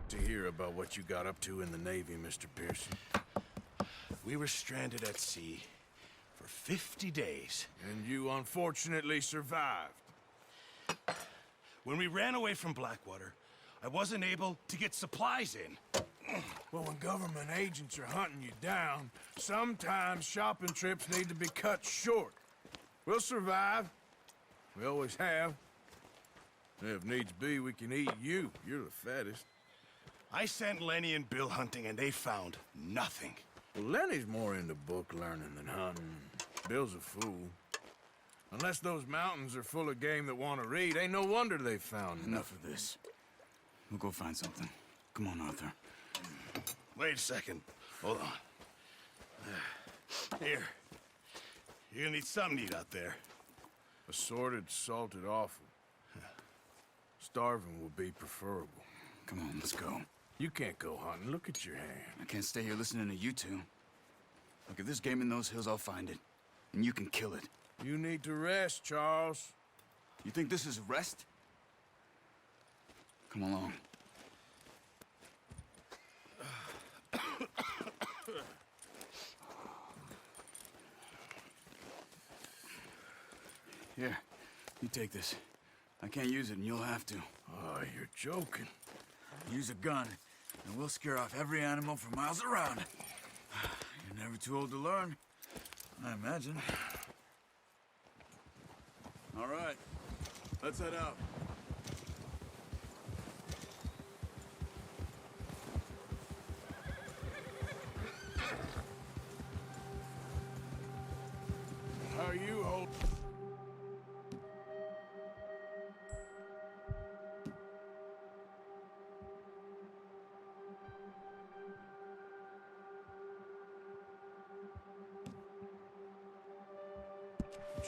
to hear about what you got up to in the Navy, Mr. Pearson. We were stranded at sea for 50 days. And you unfortunately survived. When we ran away from Blackwater, I wasn't able to get supplies in. Well, when government agents are hunting you down, sometimes shopping trips need to be cut short. We'll survive. We always have. If needs be, we can eat you. You're the fattest. I sent Lenny and Bill hunting, and they found nothing. Well, Lenny's more into book learning than hunting. Bill's a fool. Unless those mountains are full of game that want to read, ain't no wonder they found Enough of this. We'll go find something. Come on, Arthur. Wait a second. Hold on. Here. You're gonna need something to eat out there. Assorted, salted offal. Starving will be preferable. Come on, let's go. You can't go hunting. Look at your hand. I can't stay here listening to you two. Look, if there's game in those hills, I'll find it. And you can kill it. You need to rest, Charles. You think this is rest? Come along. Here, you take this. I can't use it, and you'll have to. Oh, you're joking. Use a gun, and we'll scare off every animal for miles around. You're never too old to learn, I imagine. All right, let's head out. How are you holding?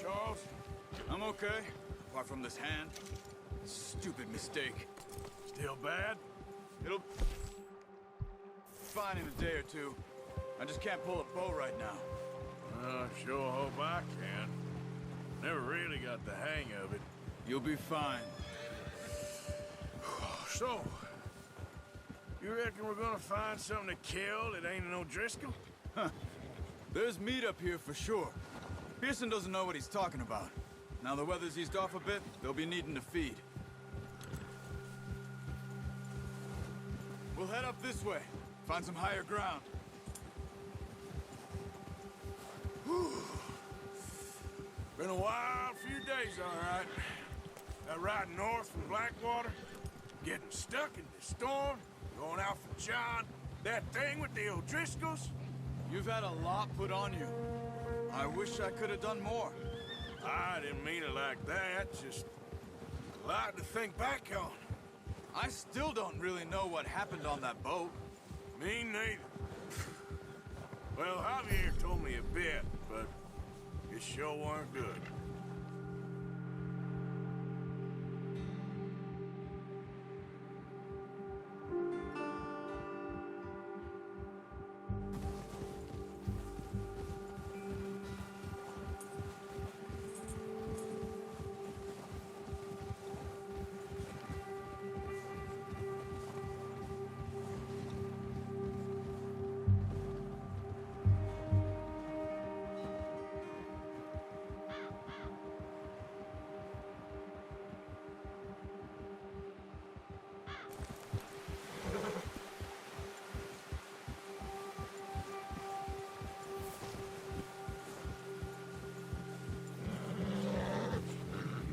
Charles? I'm okay, apart from this hand. Stupid mistake. Still bad? It'll... fine in a day or two. I just can't pull a bow right now. I sure hope I can. Never really got the hang of it. You'll be fine. So, you reckon we're gonna find something to kill that ain't no Driscoll? Huh. There's meat up here for sure. Pearson doesn't know what he's talking about. Now the weather's eased off a bit, they'll be needing to feed. We'll head up this way, find some higher ground. Whew. Been a wild few days, all right. That ride north from Blackwater, getting stuck in the storm, going out for John, that thing with the O'Driscolls. You've had a lot put on you. I wish I could have done more. I didn't mean it like that, just a lot to think back on. I still don't really know what happened on that boat. Me neither. Well, Javier told me a bit, but it sure weren't good.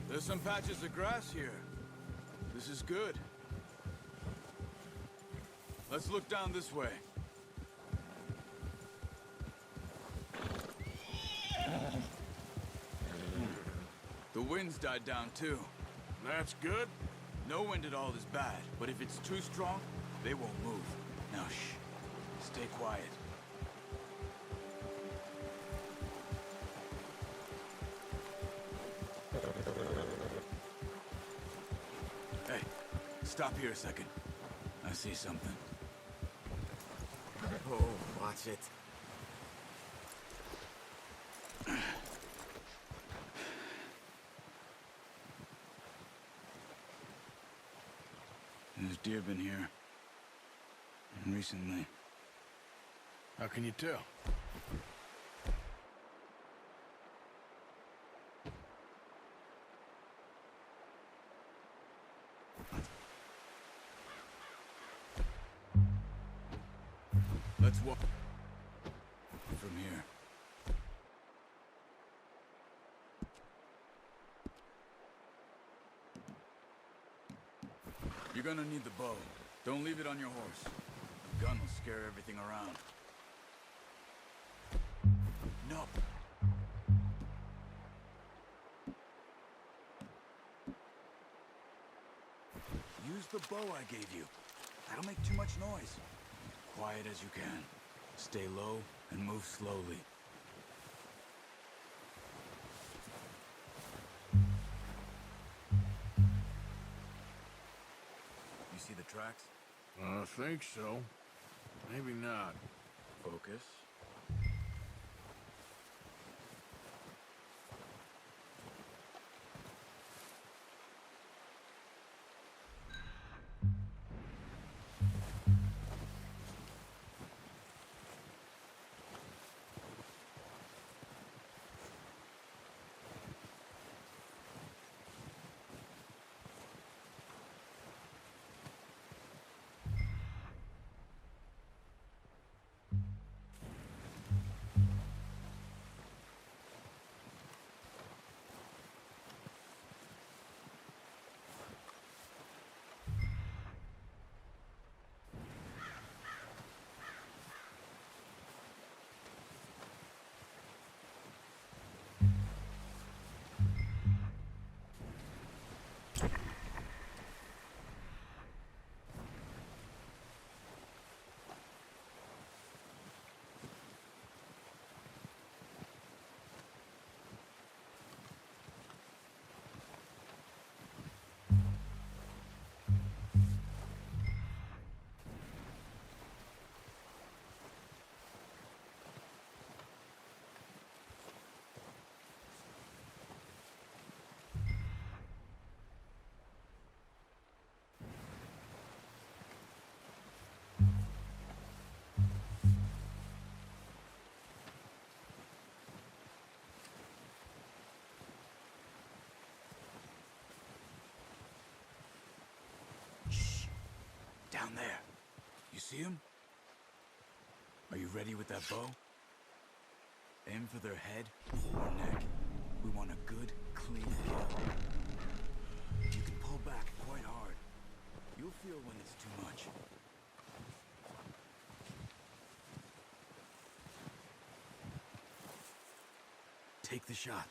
There's some patches of grass here. This is good. Let's look down this way. The wind's died down too. That's good. No wind at all is bad, but if it's too strong, they won't move. Now shh. Stay quiet. Hey, stop here a second. I see something. Oh, watch it. There's deer been here. recently. How can you tell? Let's walk from here. You're gonna need the bow. Don't leave it on your horse. The gun will scare everything around. No. Use the bow I gave you. That'll make too much noise. Quiet as you can. Stay low and move slowly. You see the tracks? I think so. Maybe not. Focus. Down there. You see him? Are you ready with that bow? Aim for their head or neck. We want a good, clean kill. You can pull back quite hard. You'll feel when it's too much. Take the shot.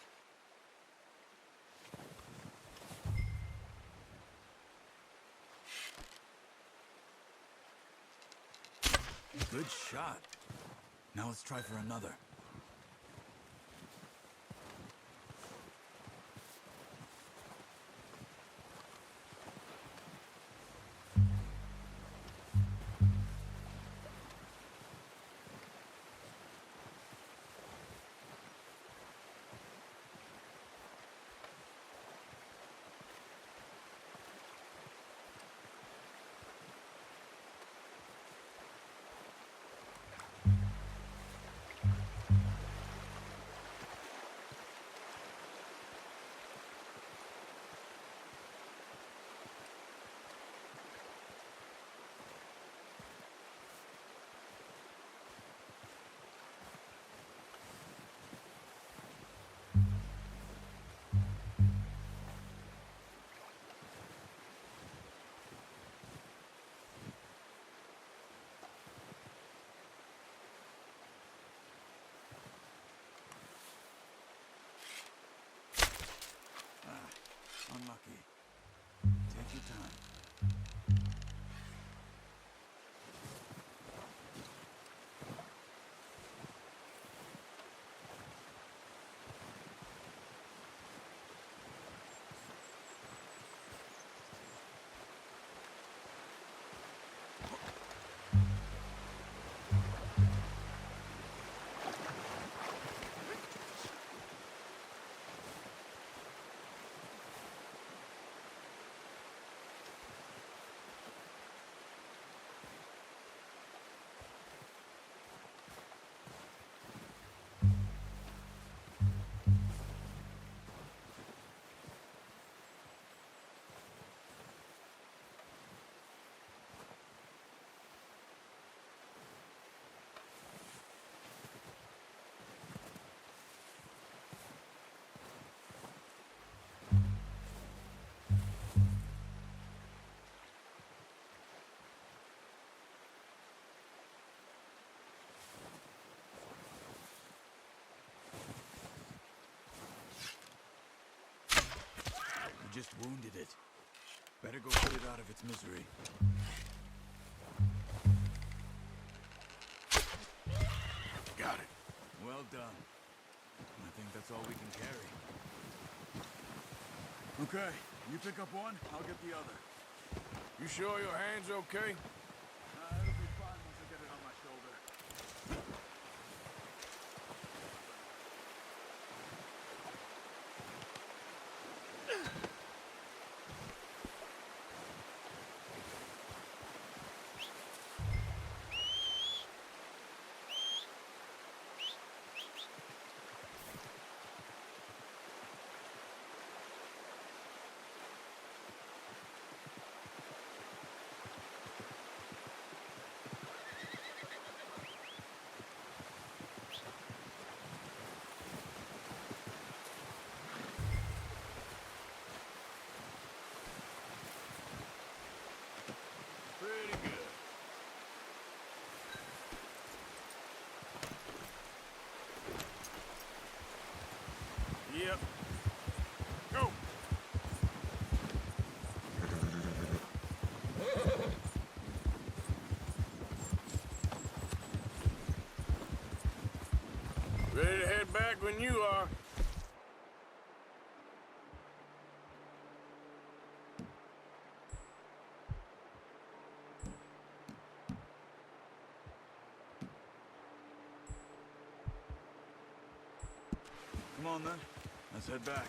Good shot. Now let's try for another. just wounded it. Better go put it out of its misery. Got it. Well done. I think that's all we can carry. Okay, you pick up one, I'll get the other. You sure your hand's okay? It'll be fine once I get it on my shoulder. Pretty good. Yep. Go. Ready to head back when you are. Come on then, let's head back.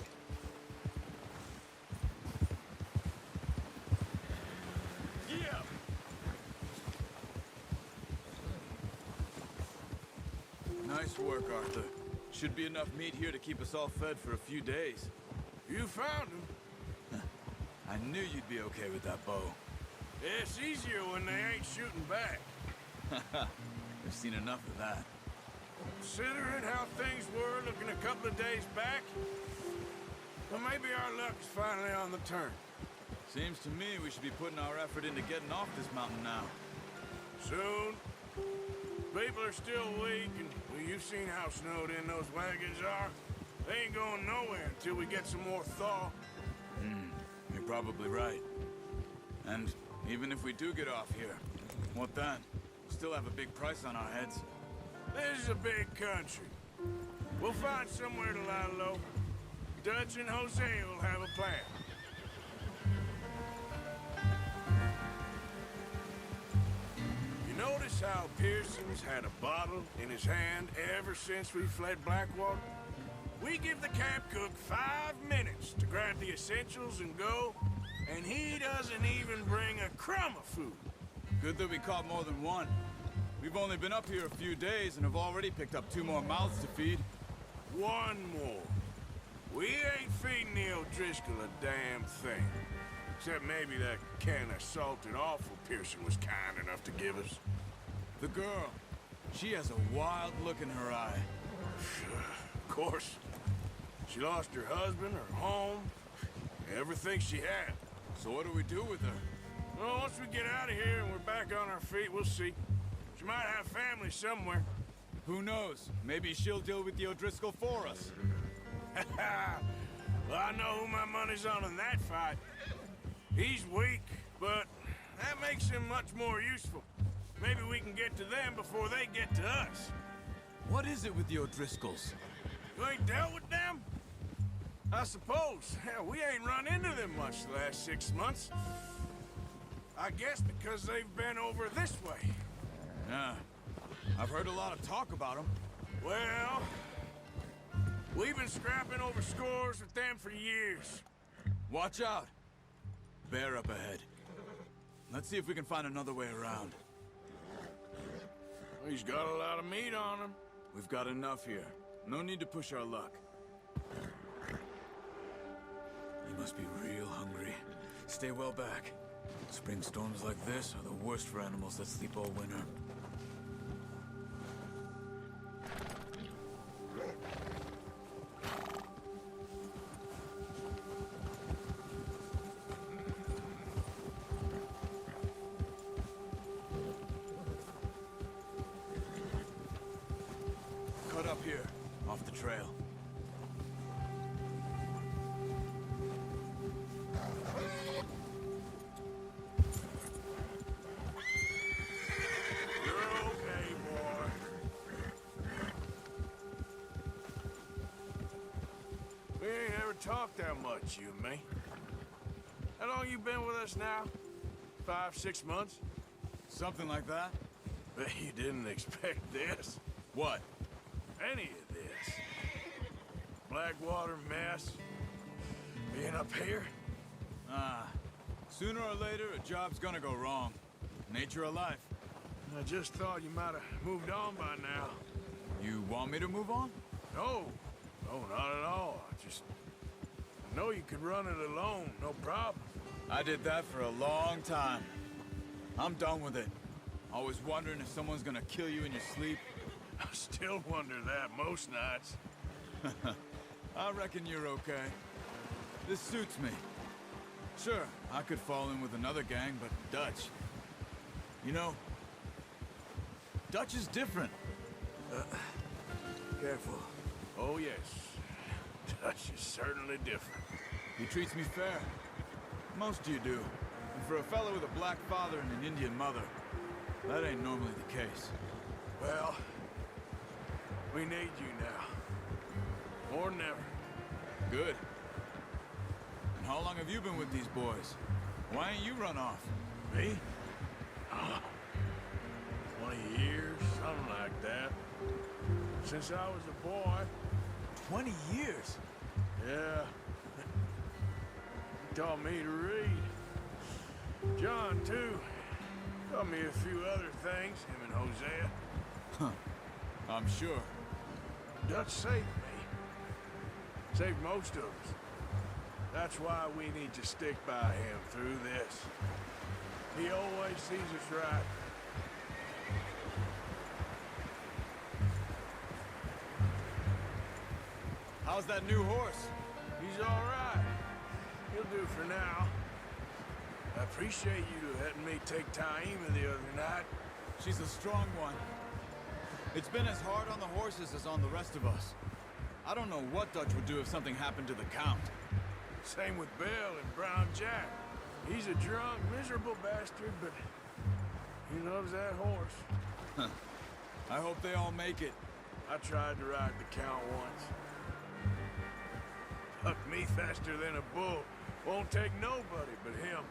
Yeah. Nice work, Arthur. Should be enough meat here to keep us all fed for a few days. You found him. I knew you'd be okay with that bow. It's easier when they ain't shooting back. We've seen enough of that. Considering how things were looking a couple of days back, well, maybe our luck's finally on the turn. Seems to me we should be putting our effort into getting off this mountain now. Soon. People are still weak, and well, you've seen how snowed in those wagons are. They ain't going nowhere until we get some more thaw. You're probably right. And even if we do get off here, what then? We'll still have a big price on our heads. This is a big country. We'll find somewhere to lie low. Dutch and Jose will have a plan. You notice how Pearson's had a bottle in his hand ever since we fled Blackwater? We give the camp cook 5 minutes to grab the essentials and go, and he doesn't even bring a crumb of food. Good that we caught more than one. We've only been up here a few days and have already picked up 2 more mouths to feed. 1 more. We ain't feeding the O'Driscoll a damn thing. Except maybe that can of salted offal Pearson was kind enough to give us. The girl, she has a wild look in her eye. Of course. She lost her husband, her home, everything she had. So what do we do with her? Well, once we get out of here and we're back on our feet, we'll see. She might have family somewhere. Who knows? Maybe she'll deal with the O'Driscoll for us. Well, I know who my money's on in that fight. He's weak, but that makes him much more useful. Maybe we can get to them before they get to us. What is it with the O'Driscolls? You ain't dealt with them? I suppose. Hell, we ain't run into them much the last 6 months. I guess because they've been over this way. Yeah. I've heard a lot of talk about them. Well, we've been scrapping over scores with them for years. Watch out. Bear up ahead. Let's see if we can find another way around. He's got a lot of meat on him. We've got enough here. No need to push our luck. You must be real hungry. Stay well back. Spring storms like this are the worst for animals that sleep all winter. Cut up here, off the trail. talk that much, you and me. How long you been with us now? 5, 6 months? Something like that? Bet you didn't expect this. What? Any of this. Blackwater mess. Being up here. Sooner or later, a job's gonna go wrong. Nature of life. I just thought you might have moved on by now. You want me to move on? No. No, not at all. I know you could run it alone, no problem. I did that for a long time. I'm done with it. Always wondering if someone's gonna kill you in your sleep. I still wonder that most nights. I reckon you're okay. This suits me. Sure, I could fall in with another gang, but Dutch... You know, Dutch is different. Careful. Oh, yes. Dutch is certainly different. He treats me fair. Most of you do. And for a fellow with a black father and an Indian mother, that ain't normally the case. Well, we need you now. More than ever. Good. And how long have you been with these boys? Why ain't you run off? Me? 20 years, something like that. Since I was a boy. 20 years? Yeah. He taught me to read. John, too. Taught me a few other things, him and Hosea. Huh. I'm sure. Dutch saved me. Saved most of us. That's why we need to stick by him through this. He always sees us right. How's that new horse? He's all right. He'll do for now. I appreciate you letting me take Taima the other night. She's a strong one. It's been as hard on the horses as on the rest of us. I don't know what Dutch would do if something happened to the Count. Same with Bill and Brown Jack. He's a drunk, miserable bastard, but he loves that horse. I hope they all make it. I tried to ride the Count once. Hucked me faster than a bull. Won't take nobody but him.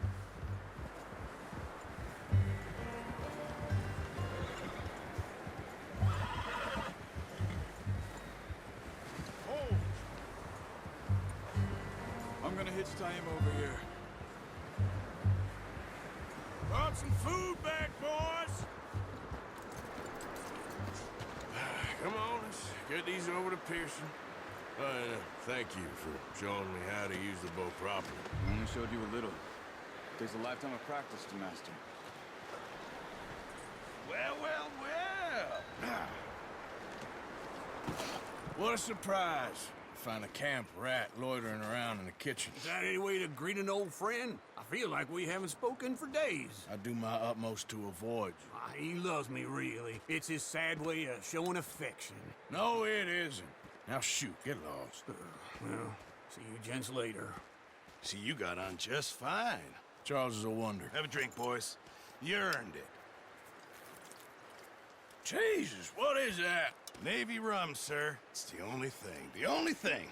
Oh! I'm gonna hitch-tie him over here. Brought some food back, boys! Come on, let's get these over to Pearson. Thank you for showing me how to use the bow properly. I only showed you a little. Takes a lifetime of practice to master. Well, well, well! What a surprise. Find a camp rat loitering around in the kitchen. Is that any way to greet an old friend? I feel like we haven't spoken for days. I do my utmost to avoid you. He loves me, really. It's his sad way of showing affection. No, it isn't. Now shoot, get lost. Well, see you gents later. See, you got on just fine. Charles is a wonder. Have a drink, boys. You earned it. Jesus, what is that? Navy rum, sir. It's the only thing. The only thing.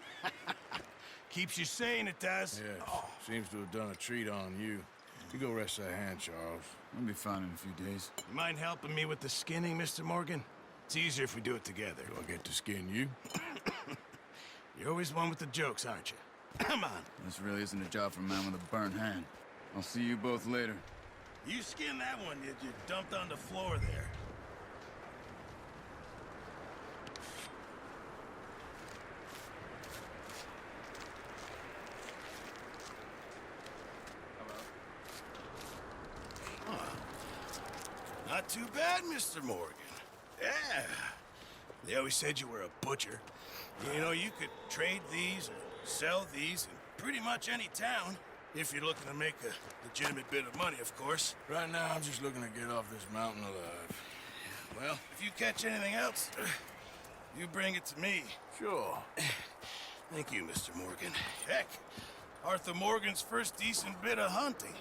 Keeps you sane, it does. Yes, seems to have done a treat on you. You go rest that hand, Charles. I'll be fine in a few days. You mind helping me with the skinning, Mr. Morgan? It's easier if we do it together. Do I get to skin you? You're always one with the jokes, aren't you? Come on. This really isn't a job for a man with a burnt hand. I'll see you both later. You skinned that one, did you? Dumped on the floor there. Not too bad, Mr. Morgan. Yeah. They always said you were a butcher. You know, you could trade these or sell these in pretty much any town. If you're looking to make a legitimate bit of money, of course. Right now, I'm just looking to get off this mountain alive. Well, if you catch anything else, you bring it to me. Sure. Thank you, Mr. Morgan. Heck, Arthur Morgan's first decent bit of hunting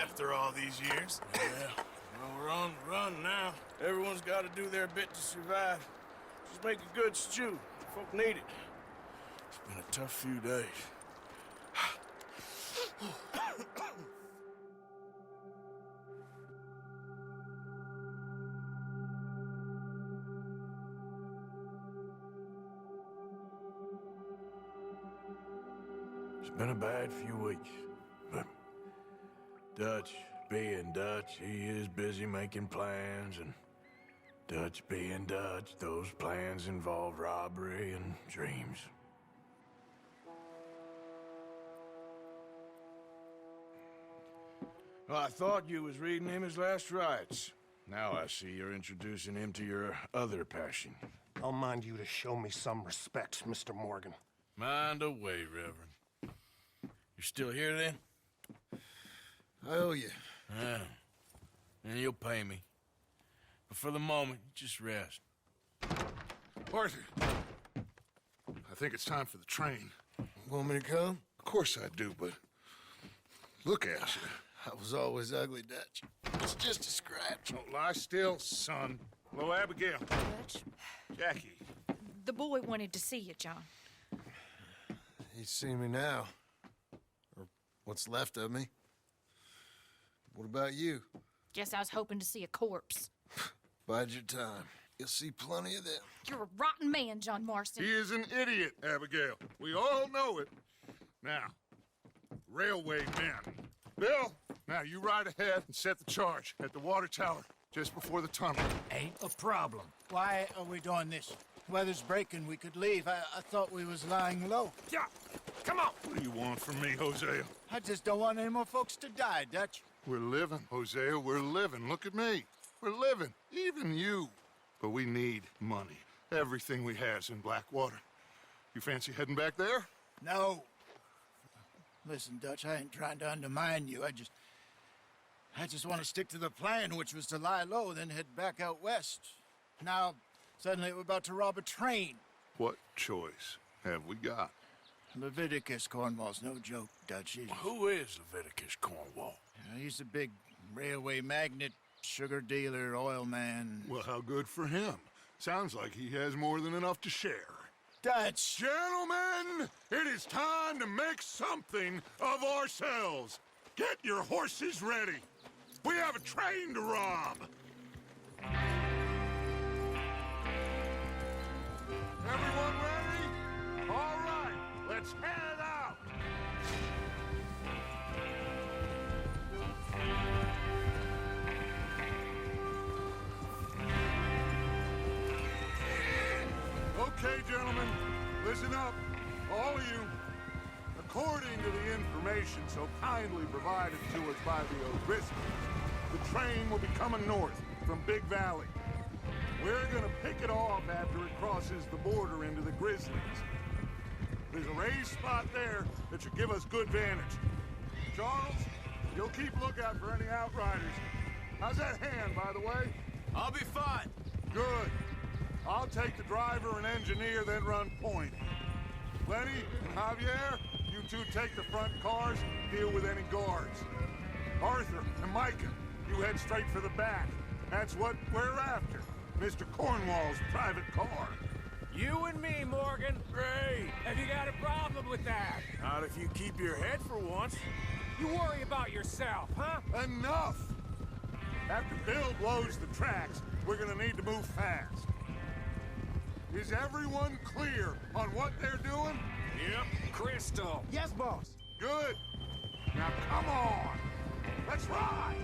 after all these years. Yeah. Well, we're on the run now. Everyone's got to do their bit to survive. Just make a good stew. Folk need it. It's been a tough few days. been a bad few weeks, but Dutch being Dutch, he is busy making plans, and Dutch being Dutch, those plans involve robbery and dreams. Well, I thought you was reading him his last rites. Now I see you're introducing him to your other passion. I'll mind you to show me some respect, Mr. Morgan. Mind away, Reverend. You're still here, then? I owe you. Yeah. And you'll pay me. But for the moment, just rest. Arthur, I think it's time for the train. Want me to come? Of course I do, but look at you. I was always ugly, Dutch. It's just a scratch. Don't lie still, son. Hello, Abigail. Dutch, Jackie. the boy wanted to see you, John. You see me now. Or what's left of me. What about you? Guess I was hoping to see a corpse. Bide your time. You'll see plenty of them. You're a rotten man, John Marston. He is an idiot, Abigail. We all know it. Now, railway men. Bill, now you ride ahead and set the charge at the water tower just before the tunnel. Ain't a problem. Why are we doing this? Weather's breaking, we could leave. I thought we was lying low. Yeah, come on. What do you want from me, Hosea? I just don't want any more folks to die, Dutch. We're living, Hosea, we're living. Look at me. We're living, even you. But we need money. Everything we has in Blackwater. You fancy heading back there? No. Listen, Dutch, I ain't trying to undermine you. I just want to stick to the plan, which was to lie low, then head back out west. Now, suddenly we're about to rob a train. What choice have we got? Leviticus Cornwall's no joke, Dutch. Who is Leviticus Cornwall? He's a big railway magnate, sugar dealer, oil man. Well, how good for him. Sounds like he has more than enough to share. Dutch! Gentlemen, it is time to make something of ourselves. Get your horses ready. We have a train to rob. Everyone ready? All right, let's head out. Okay, gentlemen, listen up, all of you. According to the information so kindly provided to us by the O'Driscolls, the train will be coming north from Big Valley. We're gonna pick it off after it crosses the border into the Grizzlies. There's a raised spot there that should give us good vantage. Charles, you'll keep lookout for any outriders. How's that hand, by the way? I'll be fine. Good. I'll take the driver and engineer, then run point. Lenny and Javier, you two take the front cars, deal with any guards. Arthur and Micah, you head straight for the back. That's what we're after. Mr. Cornwall's private car. You and me, Morgan. Great. Have you got a problem with that? Not if you keep your head for once. You worry about yourself, huh? Enough! After Bill blows the tracks, we're gonna need to move fast. Is everyone clear on what they're doing? Yep. Crystal. Yes, boss. Good. Now come on. Let's ride.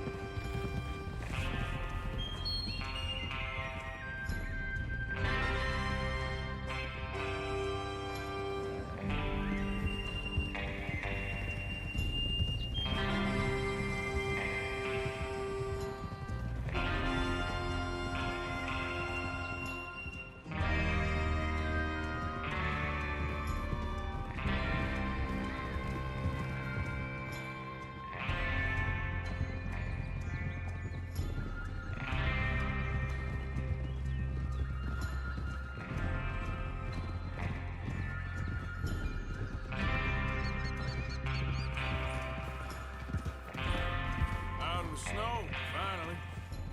Snow, finally.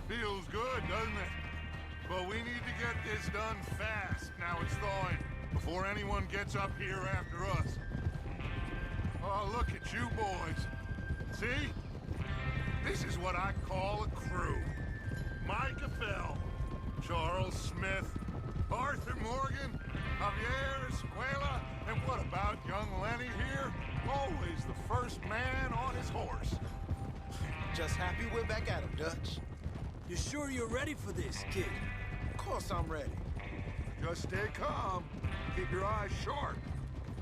Feels good, doesn't it? But we need to get this done fast. Now it's thawing, before anyone gets up here after us. Oh, look at you boys. See? This is what I call a crew. Micah Fell, Charles Smith, Arthur Morgan, Javier Escuela, and what about young Lenny here? Oh, Just happy we're back at 'em, Dutch. You sure you're ready for this, kid? Of course I'm ready. Just stay calm. Keep your eyes sharp.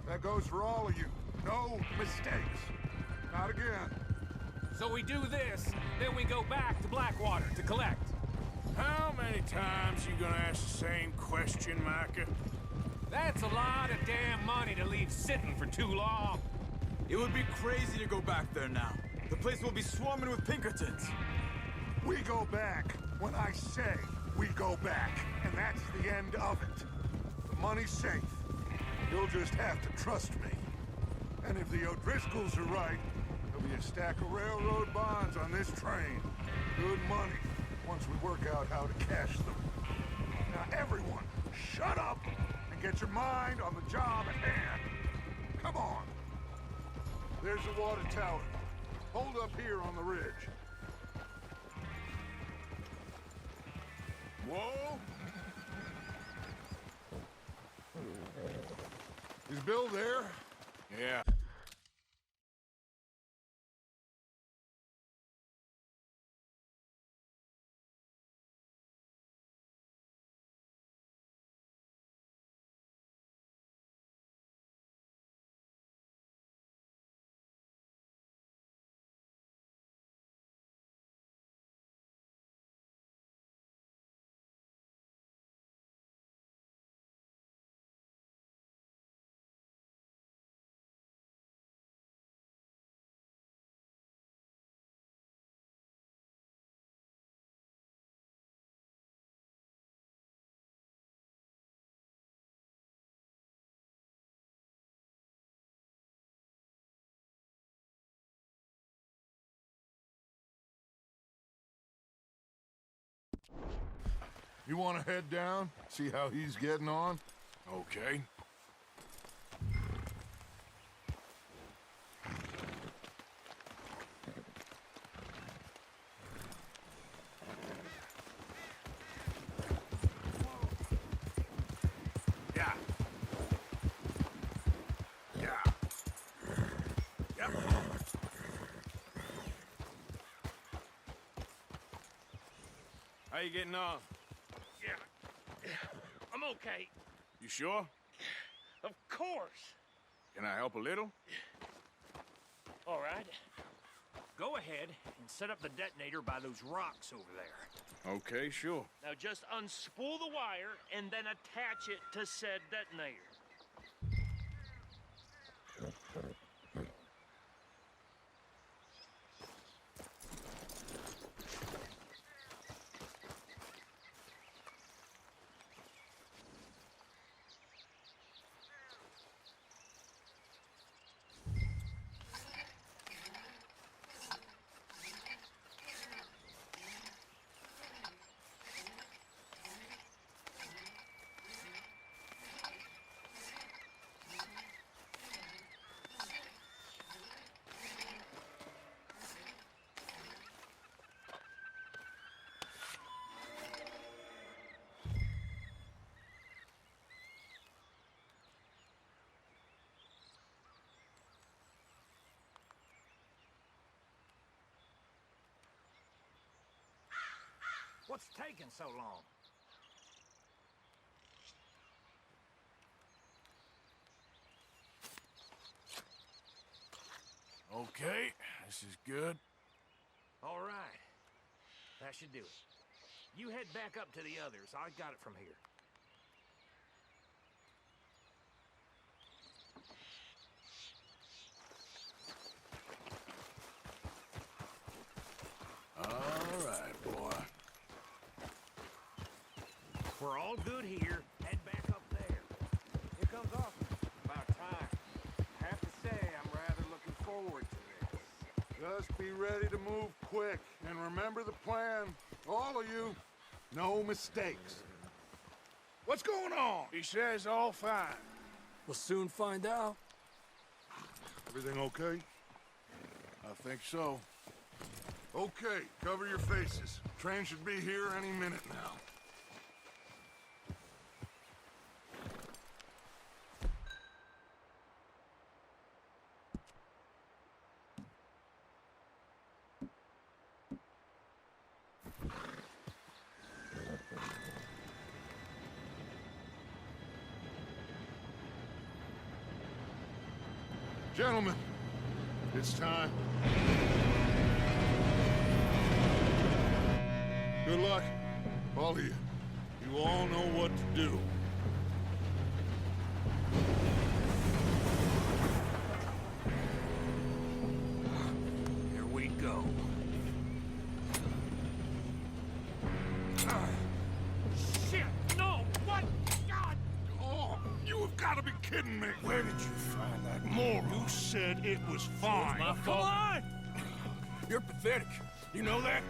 That goes for all of you. No mistakes. Not again. So we do this, then we go back to Blackwater to collect. How many times you gonna ask the same question, Micah? That's a lot of damn money to leave sitting for too long. It would be crazy to go back there now. The place will be swarming with Pinkertons. We go back when I say we go back, and that's the end of it. The money's safe. You'll just have to trust me. And if the O'Driscolls are right, there'll be a stack of railroad bonds on this train. Good money, once we work out how to cash them. Now everyone, shut up and get your mind on the job at hand. Come on. There's the water tower. Hold up here on the ridge. Whoa! Is Bill there? Yeah. You want to head down? See how he's getting on? Okay. Yeah. Yeah. Yep. How you getting on? Yeah, I'm okay. You sure? Of course. Can I help a little? All right. Go ahead and set up the detonator by those rocks over there. Okay, sure. Now just unspool the wire and then attach it to said detonator. What's taking so long? Okay, this is good. All right. That should do it. You head back up to the others. I got it from here. All right, boy. We're all good here. Head back up there. Here comes Austin. About time. I have to say, I'm rather looking forward to this. Just be ready to move quick. And remember the plan. All of you. No mistakes. What's going on? He says all fine. We'll soon find out. Everything okay? I think so. Okay, cover your faces. Train should be here any minute now. Gentlemen, it's time. Good luck, all of you. You all know what to do. Here we go. Shit! No! What? God! Oh, you have got to be kidding me. Where did you find that moron? You said it was fine. My fault. Come on! You're pathetic. You know that?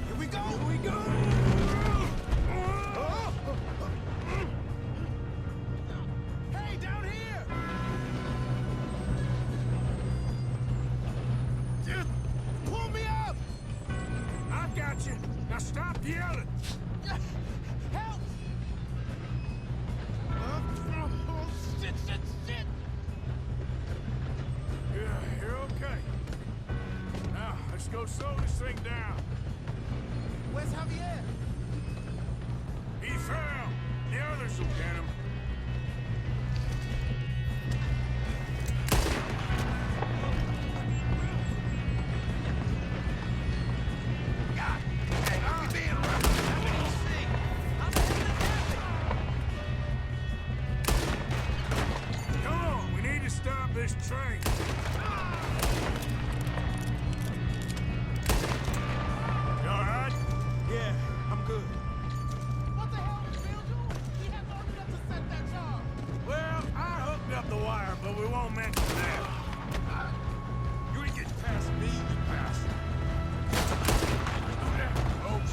Here we go! Here we go! Hey, down here! Just pull me up! I got you. Now stop yelling. Help! Oh, shit, shit, shit! Yeah, you're okay. Now, let's go slow this thing down. Where's Javier? He fell. The others will get him. Come on, we need to stop this train. You all right? Yeah, I'm good. What the hell is Bill doing? He had long enough to set that job. Well, I hooked up the wire, but we won't mention that. You ain't getting past me, you bastard. Do that, folks.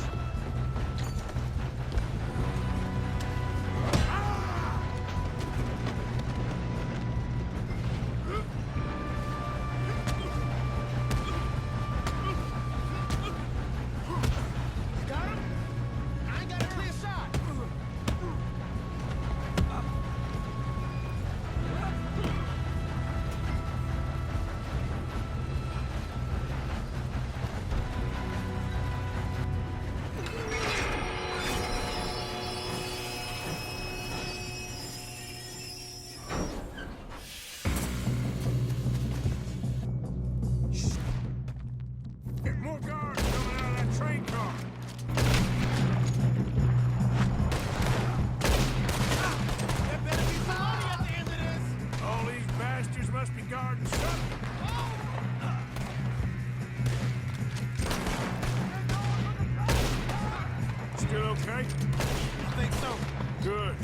Got him? I ain't got a clear shot. Get more guards coming out of that train car. There better be some money at the end of this. All these bastards must be guarding something. Still okay? I think so. Good.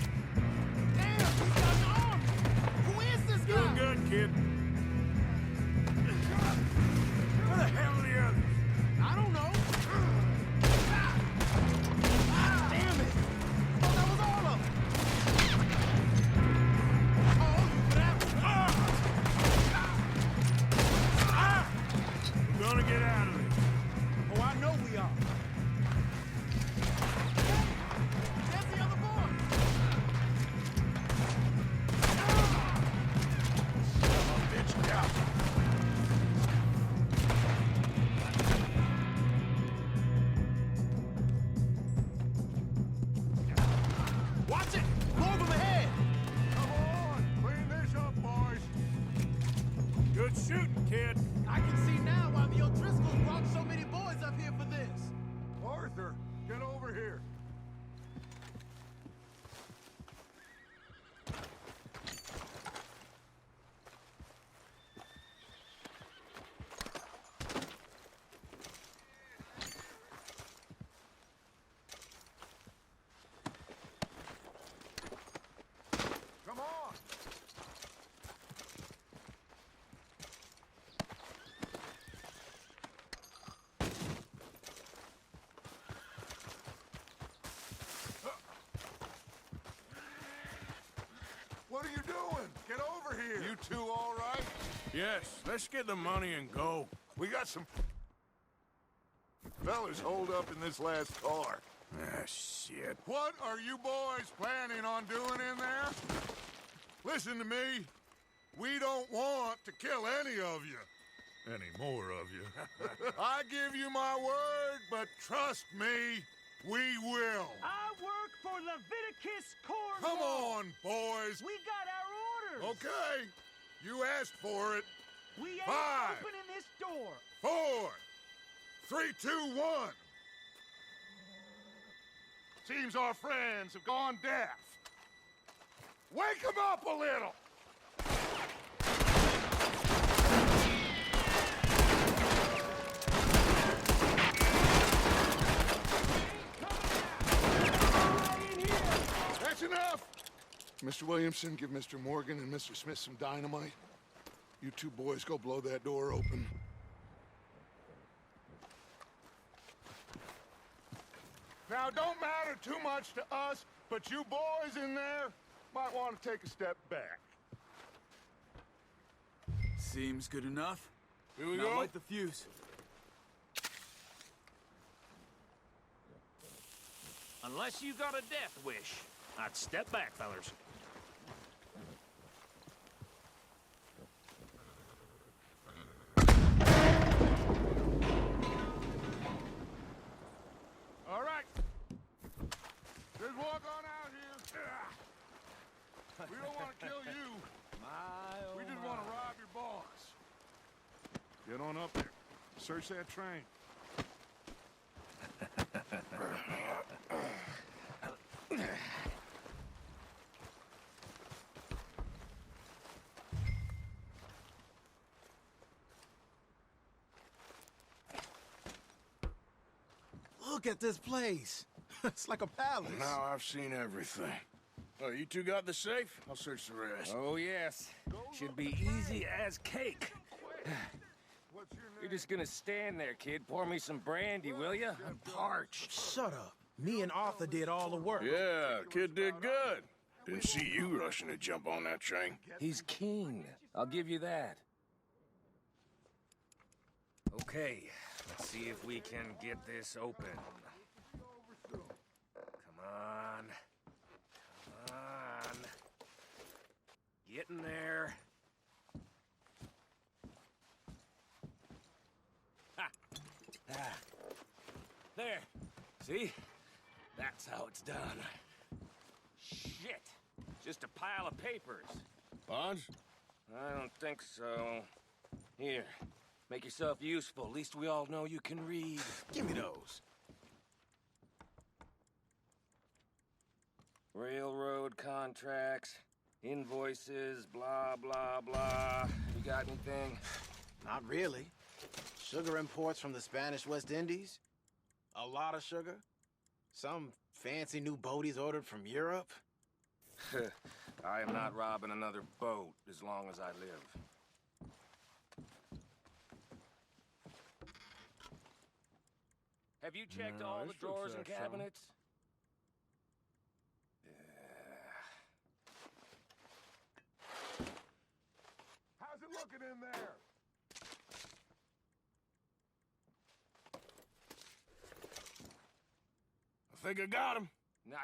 Damn, he's got an arm. Who is this guy? Doing good, kid. Where the hell are the others? I don't know. Damn it. I thought that was all of them. Oh, that. We're gonna get out of this. Oh, I know we are. There's the other boy. Bitch, down. Watch it. More of them ahead. Come on, clean this up, boys. Good shooting, kid. I can see now why the O'Driscolls brought so many boys up here for this. Arthur, get over here. Come on. What are you doing? Get over here. You two all right? Yes, let's get the money and go. We got some fellas holed up in this last car. Ah, shit. What are you boys planning on doing in there? Listen to me. We don't want to kill any of you. any more of you. I give you my word, but trust me, we will. I work for Leviticus Cornwall. Come on, boys. We got our orders. Okay, you asked for it. We ain't 5, opening this door. 4, 3, 2, 1. Seems our friends have gone deaf. Wake them up a little. That's enough! Mr. Williamson, give Mr. Morgan and Mr. Smith some dynamite. You two boys go blow that door open. Now, don't matter too much to us, but you boys in there might want to take a step back. Seems good enough. Here we Now go. light the fuse. Unless you got a death wish, I'd step back, fellers. All right. Just walk on out here. We don't want to kill you. We just want to rob your boss. Get on up there. Search that train. Look at this place. It's like a palace. Now I've seen everything. Oh, you two got the safe? I'll search the rest. Oh, yes. Should be easy as cake. What's your name? You're just gonna stand there, kid. Pour me some brandy, will ya? I'm parched. Shut up. Me and Arthur did all the work. Yeah, kid did good. Didn't see you rushing to jump on that train. He's keen. I'll give you that. Okay, let's see if we can get this open. Come on. Come on. Get in there. Ha! Ah. There. See? That's how it's done. Shit. Just a pile of papers. Bonds? I don't think so. Here. Make yourself useful. At least we all know you can read. Give me those. Railroad contracts, invoices, blah, blah, blah. You got anything? Not really. Sugar imports from the Spanish West Indies. A lot of sugar. Some fancy new boat he's ordered from Europe. I am not robbing another boat as long as I live. Have you checked No, all the this looks drawers and like some. cabinets? How's it looking in there? I think I got him. Nice.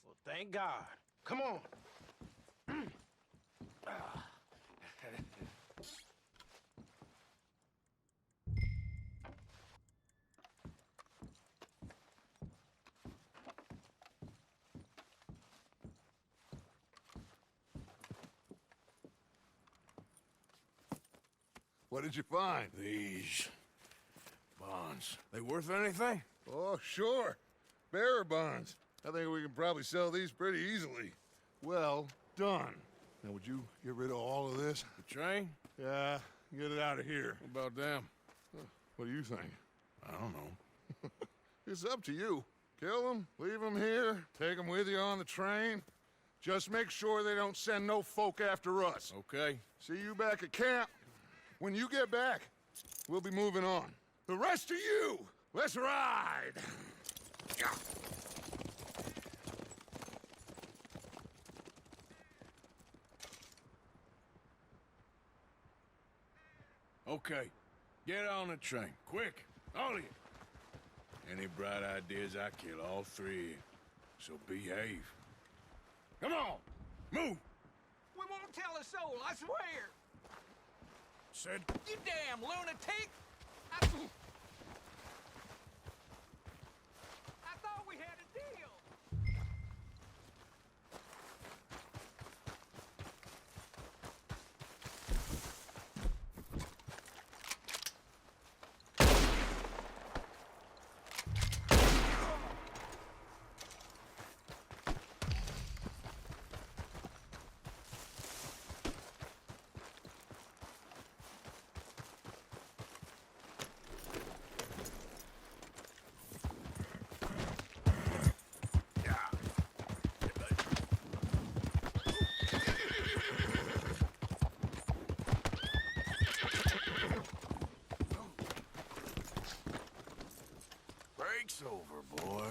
Well, thank God. Come on. What did you find? These bonds. They worth anything? Oh, sure. Bearer bonds. I think we can probably sell these pretty easily. Well done. Now, would you get rid of all of this? The train? Yeah, get it out of here. What about them? What do you think? I don't know. It's up to you. Kill them, leave them here, take them with you on the train. Just make sure they don't send no folk after us. Okay. See you back at camp. When you get back, we'll be moving on. The rest of you, let's ride! Okay. Get on the train. Quick. All of you. Any bright ideas, I kill all three of you. So behave. Come on! Move! We won't tell a soul, I swear. said. You damn lunatic! I thought we had a deal! Break's over, boy.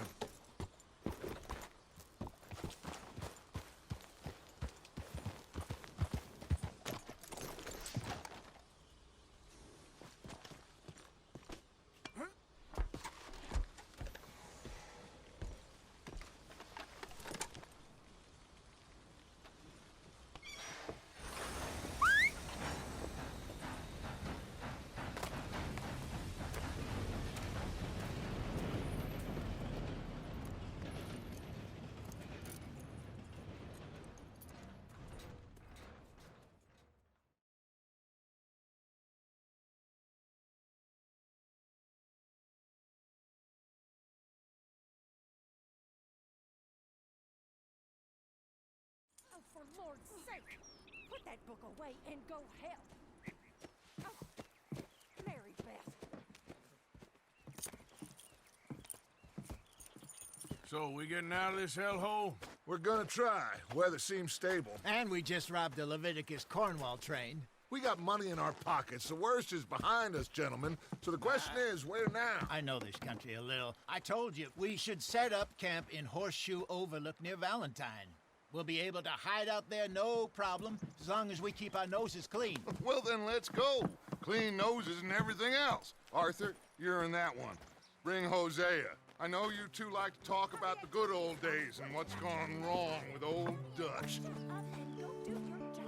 Oh, for Lord's sake! Put that book away and go help! Oh, Mary Beth. So, we getting out of this hellhole? We're gonna try. Weather seems stable. And we just robbed the Leviticus Cornwall train. We got money in our pockets. The worst is behind us, gentlemen. So the question is, where now? I know this country a little. I told you, we should set up camp in Horseshoe Overlook near Valentine. We'll be able to hide out there no problem, as long as we keep our noses clean. Well, then let's go. Clean noses and everything else. Arthur, you're in that one. Bring Hosea. I know you two like to talk about the good old days and what's gone wrong with old Dutch. Shut up and go do your job.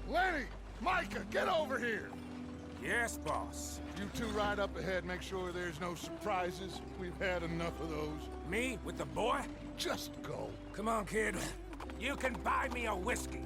Lenny! Micah, get over here! Yes, boss. You two ride up ahead, make sure there's no surprises. We've had enough of those. Me with the boy? Just go. Come on, kid. You can buy me a whiskey.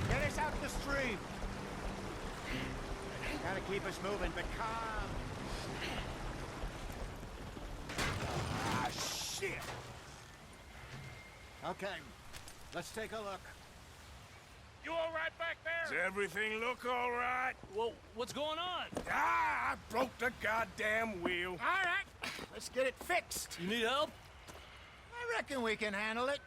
Get us out the stream. Gotta keep us moving, but calm. Ah, shit. Okay, let's take a look. You all right back Does there? everything look all right? Well, what's going on? Ah, I broke the goddamn wheel. All right, let's get it fixed. You need help? I reckon we can handle it.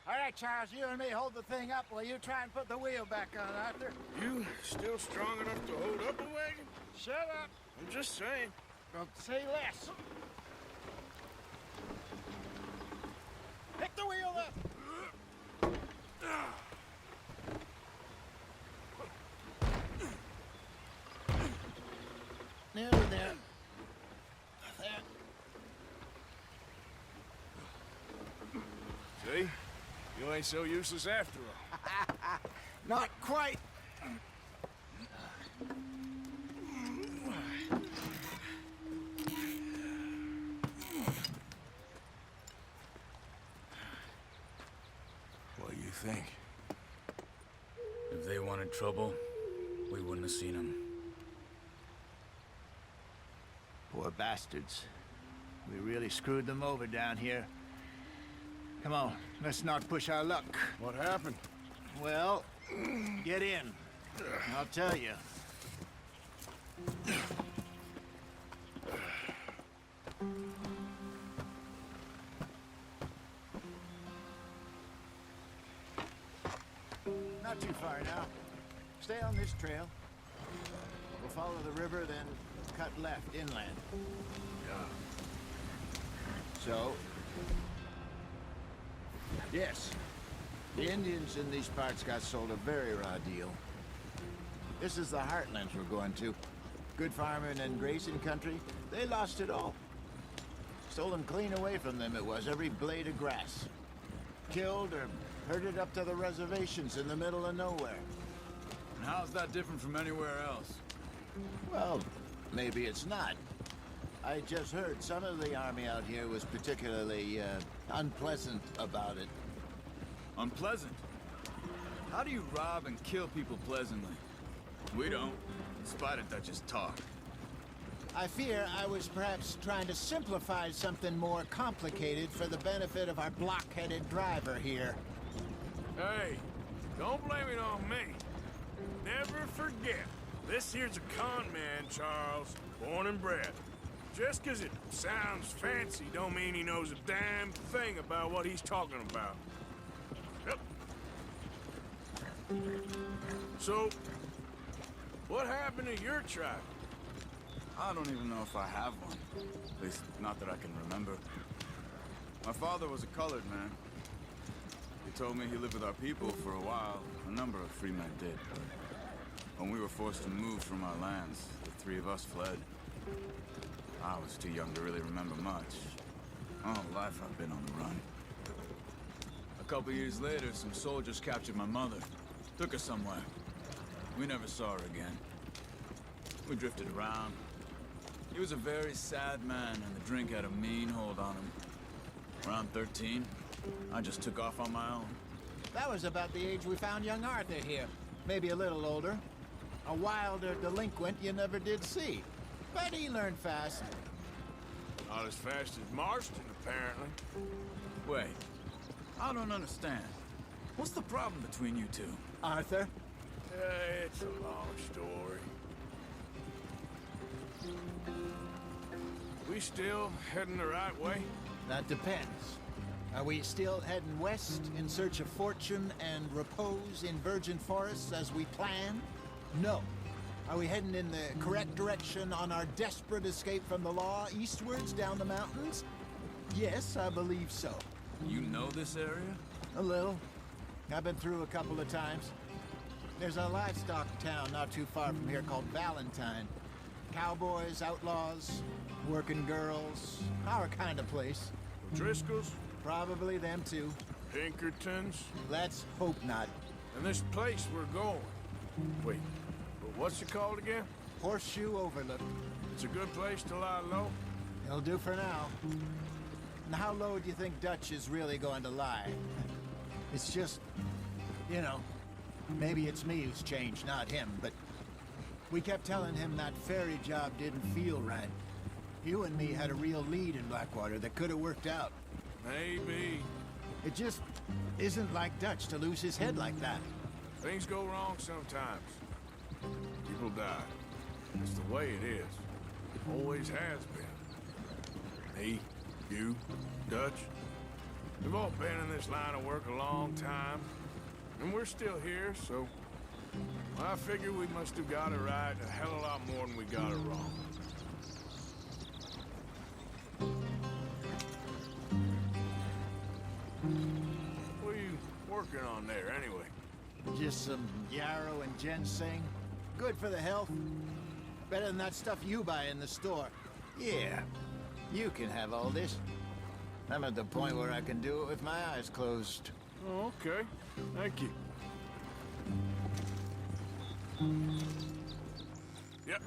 All right, Charles, you and me hold the thing up while you try and put the wheel back on, Arthur. You still strong enough to hold up a wagon? Shut up. I'm just saying. Say less. Pick the wheel up. Nearly there. There. See? You ain't so useless after all. Not quite. What do you think? If they wanted trouble, we wouldn't have seen them. Poor bastards. We really screwed them over down here. Come on, let's not push our luck. What happened? Well, get in. I'll tell you. Not too far now. Stay on this trail. We'll follow the river, then cut left inland. So, yes, the Indians in these parts got sold a very raw deal. This is the heartlands we're going to. Good farming and grazing country, they lost it all. Stolen clean away from them it was, every blade of grass. Killed or herded up to the reservations in the middle of nowhere. And how's that different from anywhere else? Well, maybe it's not. I just heard some of the army out here was particularly, unpleasant about it. Unpleasant? How do you rob and kill people pleasantly? We don't, in spite of Dutch's talk. I fear I was perhaps trying to simplify something more complicated for the benefit of our block-headed driver here. Hey, don't blame it on me. Never forget, this here's a con man, Charles, born and bred. Just 'cause it sounds fancy don't mean he knows a damn thing about what he's talking about. Yep. So, what happened to your tribe? I don't even know if I have one. At least, not that I can remember. My father was a colored man. He told me he lived with our people for a while. A number of free men did. When we were forced to move from our lands, the three of us fled. I was too young to really remember much. All life I've been on the run. A couple years later, some soldiers captured my mother. Took her somewhere. We never saw her again. We drifted around. He was a very sad man, and the drink had a mean hold on him. Around 13, I just took off on my own. That was about the age we found young Arthur here. Maybe a little older. A wilder delinquent you never did see. But he learned fast. Not as fast as Marston, apparently. Wait, I don't understand. What's the problem between you two? Arthur? It's a long story. We still heading the right way? That depends. Are we still heading west in search of fortune and repose in virgin forests as we planned? No. Are we heading in the correct direction on our desperate escape from the law eastwards down the mountains? Yes, I believe so. You know this area? A little. I've been through a couple of times. There's a livestock town not too far from here called Valentine. Cowboys, outlaws, working girls, our kind of place. Driscoll's? Probably them too. Pinkertons? Let's hope not. And this place we're going. Wait, but what's it called again? Horseshoe Overlook. It's a good place to lie low? It'll do for now. And how low do you think Dutch is really going to lie? It's just, you know, maybe it's me who's changed, not him, but we kept telling him that ferry job didn't feel right. You and me had a real lead in Blackwater that could have worked out. Maybe. It just isn't like Dutch to lose his head like that. Things go wrong sometimes. People die. It's the way it is. Always has been. Me, you, Dutch. We've all been in this line of work a long time. And we're still here, so... I figure we must have got it right a hell of a lot more than we got it wrong. working on there, anyway? Just some yarrow and ginseng. Good for the health. Better than that stuff you buy in the store. Yeah, you can have all this. I'm at the point where I can do it with my eyes closed. Oh, okay. Thank you. Yep.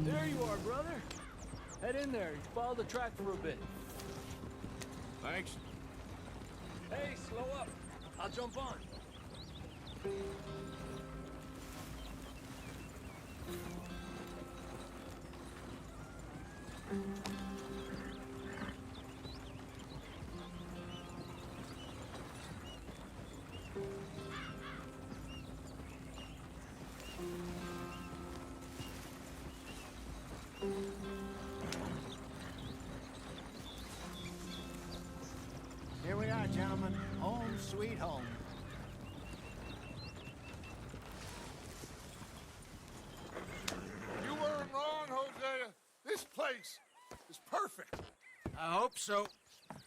There you are, brother. Head in there. Follow the track for a bit. Thanks. Hey, slow up. I'll jump on. Here we are, gentlemen. Home sweet home. You weren't wrong, Hosea. This place is perfect. I hope so.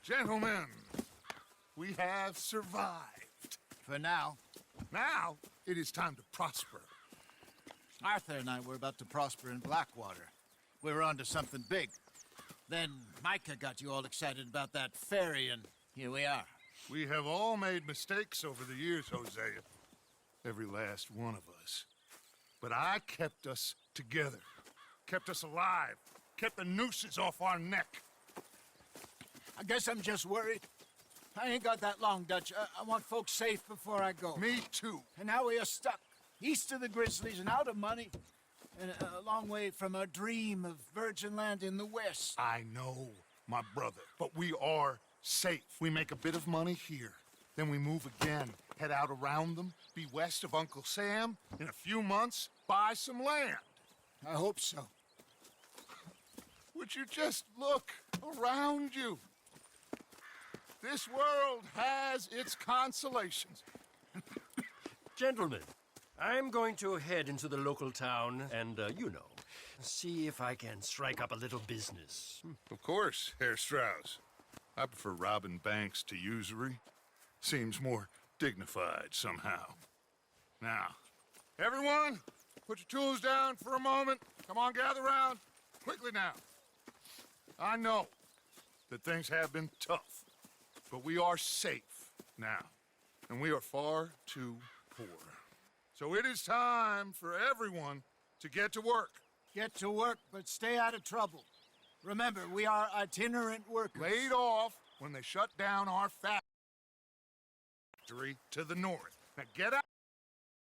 Gentlemen, we have survived. For now. Now, it is time to prosper. Arthur and I were about to prosper in Blackwater. We were onto something big. Then Micah got you all excited about that ferry, and here we are. We have all made mistakes over the years, Hosea. Every last one of us. But I kept us together. Kept us alive. Kept the nooses off our neck. I guess I'm just worried. I ain't got that long, Dutch. I want folks safe before I go. Me too. And now we are stuck, east of the Grizzlies and out of money, and a long way from our dream of virgin land in the west. I know, my brother, but we are safe. We make a bit of money here, then we move again, head out around them, be west of Uncle Sam, in a few months, buy some land. I hope so. Would you just look around you? This world has its consolations. Gentlemen, I'm going to head into the local town and, see if I can strike up a little business. Of course, Herr Strauss. I prefer robbing banks to usury. Seems more dignified somehow. Now, everyone, put your tools down for a moment. Come on, gather round. Quickly now. I know that things have been tough, but we are safe now, and we are far too poor. So it is time for everyone to get to work. Get to work, but stay out of trouble. Remember, we are itinerant workers. Laid off when they shut down our factory to the north. Now get out.